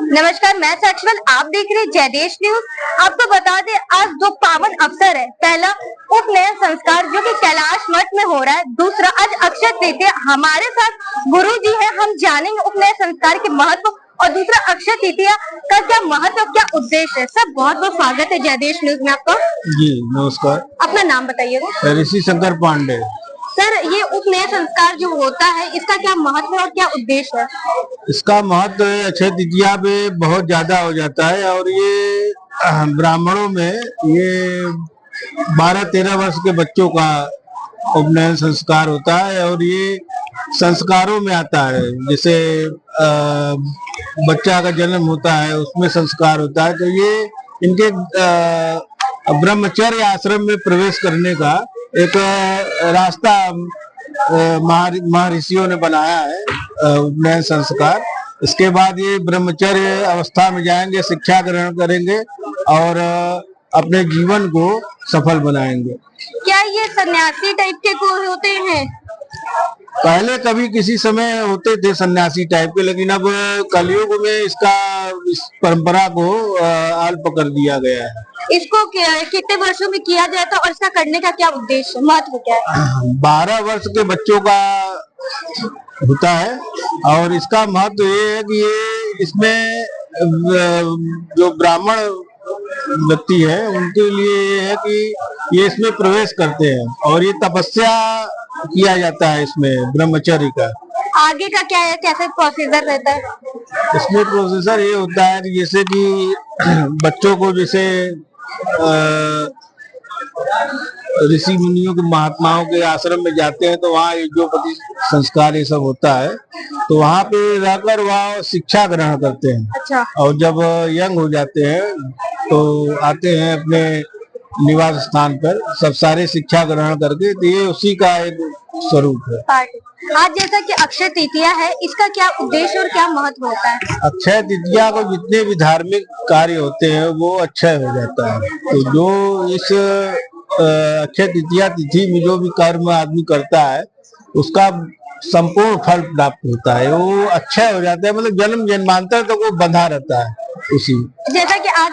नमस्कार, मैं साक्षवल, आप देख रहे हैं जयदेश न्यूज। आपको बता दें, आज दो पावन अवसर है। पहला उपनयन संस्कार जो कि कैलाश मठ में हो रहा है। दूसरा आज अक्षय तृतीया। हमारे साथ गुरु जी है, हम जानेंगे उपनयन संस्कार के महत्व और दूसरा अक्षय तृतीया का क्या महत्व, क्या उद्देश्य है। सब बहुत बहुत स्वागत है जयदेश न्यूज में आपका। जी नमस्कार। अपना नाम बताइएगा। ऋषि शंकर पांडे। सर, ये उपनयन संस्कार जो होता है इसका क्या महत्व है और क्या उद्देश्य है। इसका महत्व अक्षय तृतीया पे बहुत ज्यादा हो जाता है और ये ब्राह्मणों में ये 12-13 वर्ष के बच्चों का उपनयन संस्कार होता है और ये संस्कारों में आता है। जैसे बच्चा का जन्म होता है उसमें संस्कार होता है, तो ये इनके ब्रह्मचर्य आश्रम में प्रवेश करने का एक रास्ता महर्षियों ने बनाया है, उपनयन संस्कार। इसके बाद ये ब्रह्मचर्य अवस्था में जाएंगे, शिक्षा ग्रहण करेंगे और अपने जीवन को सफल बनाएंगे। क्या ये सन्यासी टाइप के कोई होते हैं? पहले कभी किसी समय होते थे सन्यासी टाइप के, लेकिन अब कलयुग में इस परंपरा को अल्प कर दिया गया है। इसको कितने वर्षों में किया जाता है और इसका करने का क्या उद्देश्य, महत्व क्या है? 12 वर्ष के बच्चों का होता है और इसका महत्व ये है कि ये इसमें जो ब्राह्मण व्यक्ति है उनके लिए ये है कि ये इसमें प्रवेश करते हैं और ये तपस्या किया जाता है इसमें ब्रह्मचर्य का। आगे का क्या है, कैसे प्रोसीजर रहता है? इसमें प्रोसीजर ये होता है कि जैसे कि बच्चों को जैसे ऋषि मुनियों के महात्माओं के आश्रम में जाते हैं तो वहाँ यज्ञोपति संस्कार ये सब होता है, तो वहाँ पे रहकर वहाँ शिक्षा ग्रहण करते हैं। अच्छा। और जब यंग हो जाते हैं तो आते हैं अपने निवास स्थान पर, सब सारे शिक्षा ग्रहण करके, तो ये उसी का एक स्वरूप है। आज जैसा कि अक्षय तृतीया है, इसका क्या उद्देश्य और क्या महत्व होता है? अक्षय तृतीया को जितने भी धार्मिक कार्य होते हैं वो अक्षय हो जाता है। तो जो इस अक्षय तृतीया तिथि में जो भी कर्म आदमी करता है उसका संपूर्ण फल प्राप्त होता है, वो अक्षय हो जाता है, मतलब जन्म जन्मांतर तक वो बंधा रहता है उसी। जैसा कि आज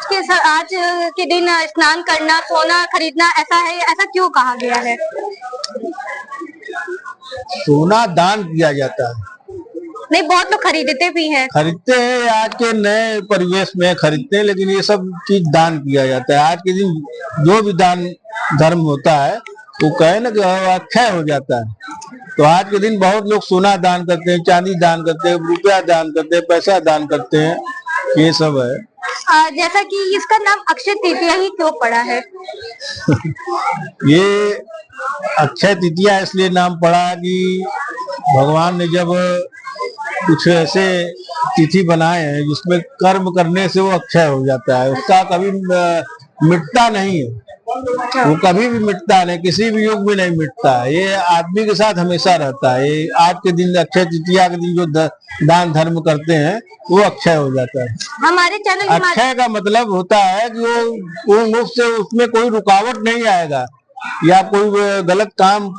के दिन स्नान करना, सोना खरीदना ऐसा है, ऐसा क्यों कहा गया है? सोना दान किया जाता है। नहीं, बहुत लोग खरीदते भी हैं। खरीदते हैं, आज के नए परिवेश में खरीदते हैं, लेकिन ये सब चीज दान किया जाता है। आज के दिन जो भी दान धर्म होता है वो कहे ना कि अक्षय हो जाता है। तो आज के दिन बहुत लोग सोना दान करते हैं, चांदी दान करते हैं, रुपया दान करते हैं, पैसा दान करते हैं, ये सब है। जैसा कि इसका नाम अक्षय तृतीया ही क्यों पड़ा है? ये अक्षय तृतीया इसलिए नाम पड़ा कि भगवान ने जब कुछ ऐसे तिथि बनाए हैं जिसमें कर्म करने से वो अक्षय हो जाता है, उसका कभी मिटता नहीं है, वो कभी भी मिटता नहीं, किसी भी युग में नहीं मिटता है, ये आदमी के साथ हमेशा रहता है। ये आज के दिन अक्षय तृतीया के दिन जो दान धर्म करते हैं वो अक्षय हो जाता है। हमारे चैनल अक्षय का मतलब होता है कि वो मुख से उसमें कोई रुकावट नहीं आएगा, या कोई गलत काम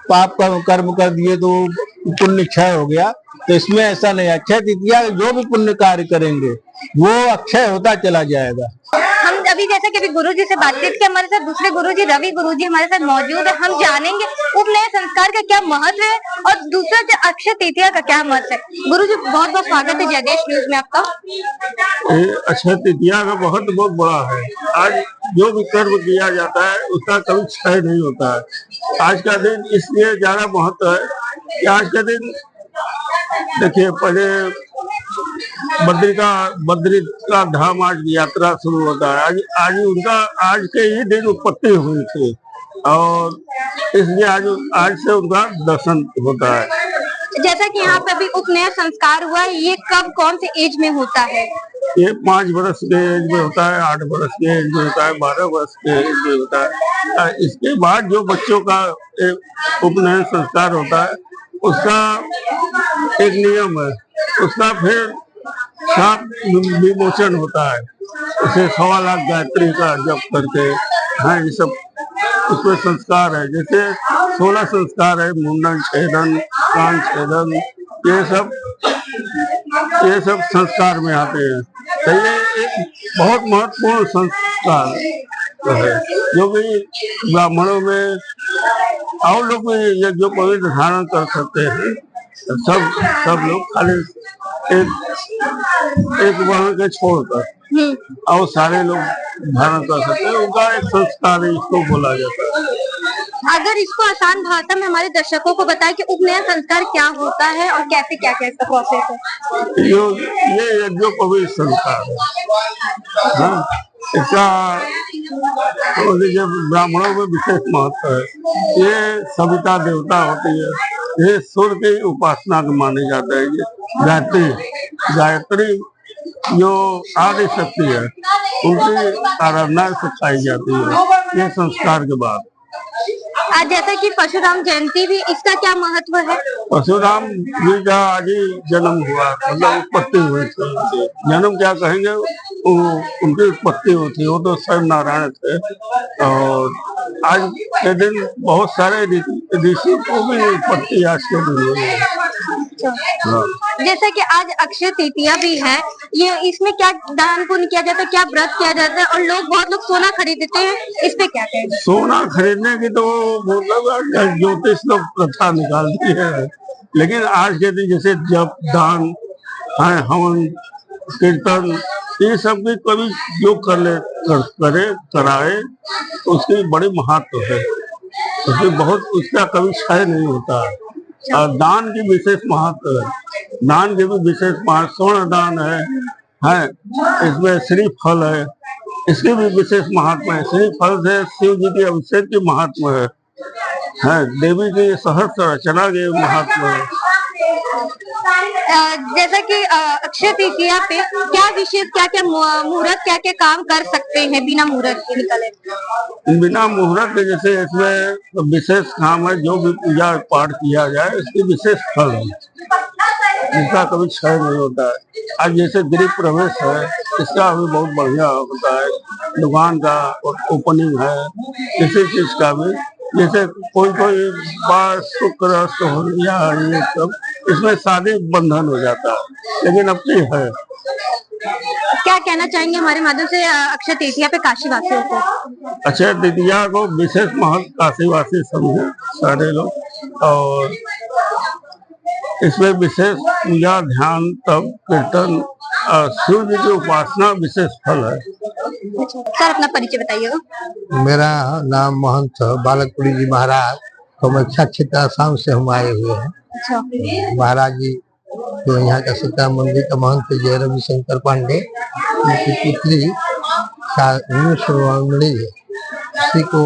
पाप कर्म कर दिए तो पुण्य क्षय हो गया, तो इसमें ऐसा नहीं। अक्षय तृतीया जो भी पुण्य कार्य करेंगे वो अक्षय होता चला जाएगा। हम अभी जैसे कि गुरु जी से बातचीत की, हमारे साथ दूसरे गुरु जी रवि गुरु जी हमारे साथ मौजूद है। हम जानेंगे उपनयन संस्कार का क्या महत्व है और दूसरा अक्षय तृतीया का क्या महत्व है। गुरु जी बहुत बहुत स्वागत है जयदेश न्यूज में आपका। अक्षय तृतीया का महत्व बहुत बड़ा है। आज जो भी कर्म किया जाता है उसका कभी क्षय नहीं होता है। आज का दिन इसलिए ज्यादा महत्व है कि आज का दिन देखिए, पहले बद्री का धाम आज यात्रा शुरू होता है। आज के ही दिन उत्पत्ति हुई थी और इसलिए आज से उनका दर्शन होता है। जैसा कि यहाँ पे अभी उपनयन संस्कार हुआ है, ये कब कौन से एज में होता है? ये 5 वर्ष के एज में होता है, 8 वर्ष के एज में होता है, 12 वर्ष के एज में होता है। इसके बाद जो बच्चों का उपनयन संस्कार होता है उसका एक नियम है, उसका फिर साप विमोचन होता है। उसे 1.25 लाख गायत्री का जप करके, हाँ, ये सब उसमें संस्कार है। जैसे 16 संस्कार है, मुंडन, छेदन, कान छेदन, ये सब संस्कार में आते हैं। तो ये एक बहुत महत्वपूर्ण संस्कार है जो कि ब्राह्मणों में और लोग भी ये जो पवित्र धारण कर सकते हैं। सब लोग खाली एक वर्ण के छोड़कर और सारे लोग धारण कर सकते हैं। उनका एक संस्कार है, इसको बोला जाता है। अगर इसको आसान भाषा में हमारे दर्शकों को बताएं कि उपनयन संस्कार क्या होता है और कैसे क्या क्या इसका प्रोसेस है। ये जो पवित्र संस्कार है, हाँ, इसका जब ब्राह्मणों में विशेष महत्व है। ये सविता देवता होती है, ये सूर्य की उपासना को माने जाता है। ये गायत्री जो आदि शक्ति है, उनकी आराधना सिखाई जाती है ये संस्कार के बाद। आज जैसा कि परशुराम जयंती भी, इसका क्या महत्व है? परशुराम जी का आज ही जन्म हुआ, मतलब उत्पत्ति हुई थी। जन्म क्या कहेंगे, उनकी उत्पत्ति हुई थी। वो तो स्वयं नारायण थे और आज के दिन बहुत सारे ऋषि को भी उत्पत्ति आज के दिन हुई है। जैसा कि आज अक्षय तृतीया भी है, ये इसमें क्या दान पुण्य किया जाता है, क्या व्रत किया जाता है, और बहुत लोग सोना खरीदते हैं, इस पे क्या कहेंगे? सोना खरीदने की तो मतलब ज्योतिष लोग प्रथा निकालती है, लेकिन आज के दिन जैसे जब दान हवन कीर्तन ये सब भी कभी जो कराए उसकी बड़ी महत्व है। उसका कभी क्षय नहीं होता है। और दान की विशेष महत्व है, दान के भी विशेष महत्व। स्वर्ण दान है, इसमें श्रीफल है, इसकी भी विशेष महात्मा है। श्रीफल से शिव जी के अभिषेक की महात्मा है, देवी की सहस्त्र रचना के महात्मा है। जैसा कि अक्षय तृतीया पे क्या विशेष क्या मुहूर्त क्या काम कर सकते हैं बिना मुहूर्त के निकले? बिना मुहूर्त के जैसे इसमें विशेष काम है, जो भी पूजा पाठ किया जाए इसकी विशेष फल है, जिसका कभी क्षय नहीं होता है। आज जैसे गृह प्रवेश है, इसका भी बहुत बढ़िया होता है। दुकान का ओपनिंग है, किसी चीज का भी, जैसे कोई बार शुक्र हो या ये सब, इसमें शादी बंधन हो जाता है, लेकिन अब की है। क्या कहना चाहेंगे हमारे माध्यम से अक्षय तृतीया पे काशीवासियों को? अक्षय तृतीया को विशेष महत्व काशीवासी समझे सारे लोग, और इसमें विशेष पूजा ध्यान तप कीर्तन शिव जी की उपासना विशेष फल है। सर अपना परिचय बताइएगा। मेरा नाम महंत बालकपुरी जी महाराज, कामाख्या क्षेत्र आसाम से हम आए हुए हैं। महाराज जी जो यहाँ का सीता मंदिर का महंत जय रविशंकर पांडे, उनकी पुत्री सर्वांगणी है। इसी को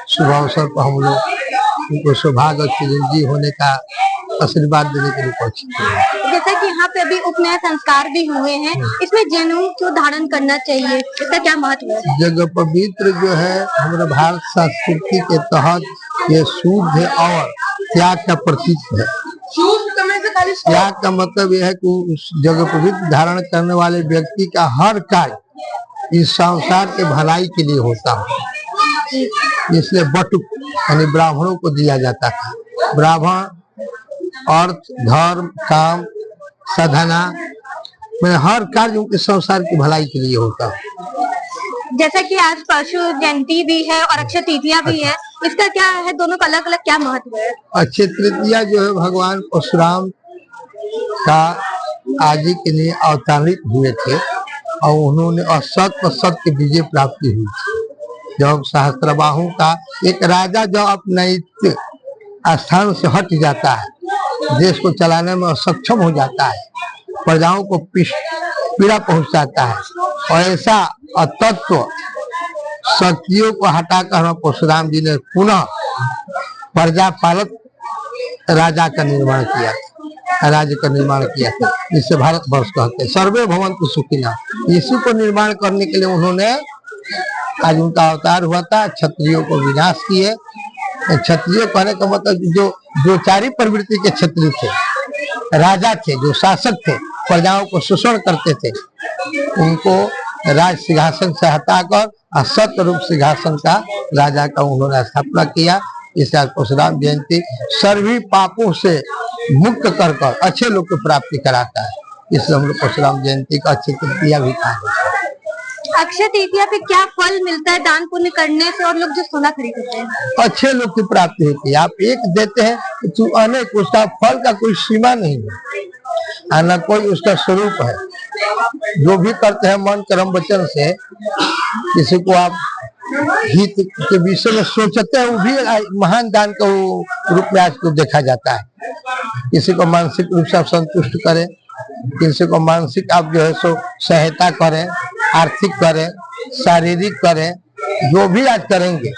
शुभ अवसर पर हम लोग उनको सौभाग्य चिरंजीवी होने का आशीर्वाद देने के लिए पहुंचे। जैसा कि यहाँ पे अभी उपनयन संस्कार भी हुए हैं, इसमें जनेऊ क्यों धारण करना चाहिए, इसका क्या महत्व है? जगह पवित्र जो है हमारे भारत संस्कृति के तहत ये शुद्ध और त्याग का प्रतीक है। त्याग का मतलब यह है कि उस जगह पवित्र धारण करने वाले व्यक्ति का हर कार्य इस संसार के भलाई के लिए होता है। इसलिए बटुक यानी ब्राह्मणों को दिया जाता था। ब्राह्मण अर्थ धर्म काम साधना में हर कार्य उनके संसार की भलाई के लिए होता है। जैसा कि आज परशु जयंती भी है और अक्षय तृतीया भी है, इसका क्या है, दोनों का अलग अलग क्या महत्व है? अक्षय तृतीया जो है भगवान परशुराम का आज के लिए अवतारित हुए थे और उन्होंने असत पर सत्य विजय प्राप्ति हुई थी। जब सहस्त्रबाहु का एक राजा जब अपने स्थान से हट जाता है, देश को चलाने में असक्षम हो जाता है, प्रजाओं को पीड़ा पहुंचाता है, और ऐसा अतत्व शक्तियों को हटाकर परशुराम जी ने पुनः प्रजा पालक राजा का निर्माण किया, राज्य का निर्माण किया था, जिससे भारत वर्ष कहते हैं। सर्वे भवन्तु सुखिनः, इसी को निर्माण करने के लिए उन्होंने आज उनका अवतार हुआ था। क्षत्रियों को विनाश किए। क्षत्रिय कहने का मतलब जो चारी प्रवृत्ति के क्षत्रिय थे, राजा थे, जो शासक थे, प्रजाओं को शोषण करते थे, उनको राज सिंहासन से हटाकर असत्य रूप सिंहासन का राजा का उन्होंने स्थापना किया। इस परशुराम जयंती सभी पापों से मुक्त कर अच्छे लोग को प्राप्ति कराता है। इसलिए हम लोग परशुराम जयंती का अक्षय तृतीया भी कहा। अक्षय तृतीया पे क्या फल मिलता है दान पुण्य करने से, और लोग जो सोना खरीदते हैं? अच्छे लोग की प्राप्ति होती है। आप एक देते हैं तो अनेक, उसका फल का कोई सीमा नहीं है, न कोई उसका स्वरूप है। जो भी करते हैं मन कर्म वचन से, किसी को आप हित के विषय में सोचते हैं, वो भी महान दान का रूप में आज को देखा जाता है। किसी को मानसिक रूप से आप संतुष्ट करें, किसी को मानसिक आप जो है सो सहायता करें, आर्थिक करें, शारीरिक करें, जो भी आज करेंगे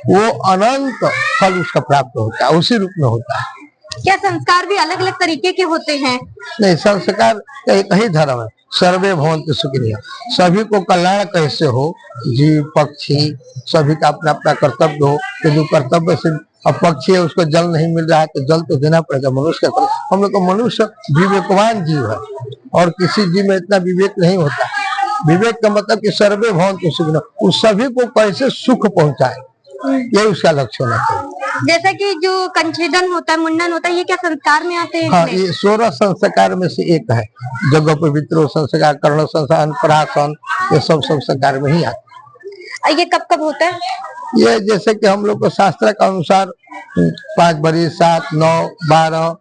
वो अनंत फल उसका प्राप्त होता है, उसी रूप में होता है। क्या संस्कार भी अलग अलग तरीके के होते हैं? नहीं, संस्कार एक ही धर्म है, सर्वे भवन्तु सुखिनः। सभी को कल्याण कैसे हो, जीव पक्षी सभी का अपना अपना कर्तव्य हो। तो जो कर्तव्य से अब पक्षी है उसको जल नहीं मिल रहा है तो जल तो देना पड़ेगा। मनुष्य का हम लोग को, मनुष्य विवेकवान जीव है और किसी जीव में इतना विवेक नहीं होता। विवेक का मतलब कि सर्वे भवन्तु सुखिनः, उस सभी को कैसे सुख पहुंचाए, यही उसका लक्ष्य होना चाहिए। जैसा कि जो कंचीदन होता है, मुंडन होता है, ये क्या संस्कार में आते हैं? हाँ, ये 16 संस्कार में से एक है। जगह पवित्र संस्कार, कर्ण संस्कार, अन्नप्राशन, ये सब संस्कार में ही आते ये कब कब होता है? ये जैसे कि हम लोग को शास्त्र के अनुसार 5 बरिस, 7, 9, 12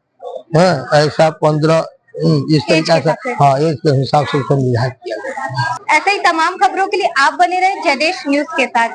है, ऐसा 15 इस तरीके से, हाँ, एज के हिसाब से निर्धारित किया गया। ऐसे ही तमाम खबरों के लिए आप बने रहे जयदेश न्यूज के साथ।